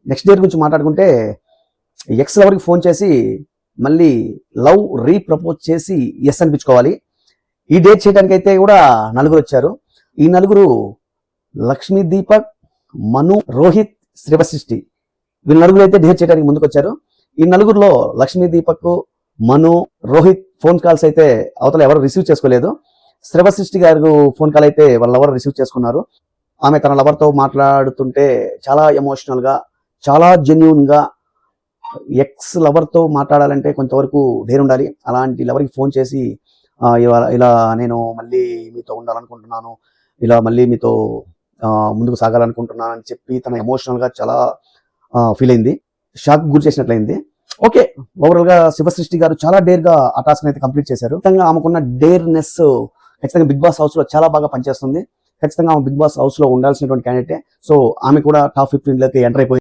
Next date గురించి మాట్లాడుకుంటే X లవర్కి phone చేసి మళ్ళీ లవ్ రీప్రపోజ్ చేసి ఎస్ అనిపించుకోవాలి. ఈ డేట్ చేయడానికి అయితే కూడా నలుగురు వచ్చారు. ఈ నలుగురు లక్ష్మీ దీపక్, మను, రోహిత్, శ్రీవశిష్టి. వీళ్ళ నలుగురు అయితే డేట్ చేయడానికి ముందుకు వచ్చారు. ఈ నలుగురులో లక్ష్మీ దీపక్, మను, రోహిత్ ఫోన్ కాల్స్ అయితే అవతల ఎవరు రిసీవ్ చేసుకోలేదు. శ్రీవశిష్టి గారు ఫోన్ కాల్ అయితే వాళ్ళ లవర్ రిసీవ్ చేసుకున్నారు. ఆమె తన లవర్తో మాట్లాడుతుంటే చాలా ఎమోషనల్గా, చాలా జెన్యూన్గా, ఎక్స్ లవర్తో మాట్లాడాలంటే కొంతవరకు డేర్ ఉండాలి. అలాంటి లవర్కి ఫోన్ చేసి ఇలా నేను మళ్ళీ మీతో ఉండాలనుకుంటున్నాను, ఇలా మళ్ళీ మీతో ముందుకు సాగాలనుకుంటున్నాను అని చెప్పి తన ఎమోషనల్గా చాలా ఫీల్ అయింది. షాక్ గురి చేసినట్లయింది. ఓకే, ఓవరాల్గా శివసృష్టి గారు చాలా డేర్గా ఆ టాస్క్ అయితే కంప్లీట్ చేశారు. ఖచ్చితంగా ఆమెకున్న డేర్నెస్ ఖచ్చితంగా బిగ్ బాస్ హౌస్లో చాలా బాగా పనిచేస్తుంది. ఖచ్చితంగా ఆమె బిగ్ బాస్ హౌస్లో ఉండాల్సినటువంటి క్యాండిడేటే. సో ఆమె కూడా టాప్ 15లోకి ఎంటర్ అయిపోయింది.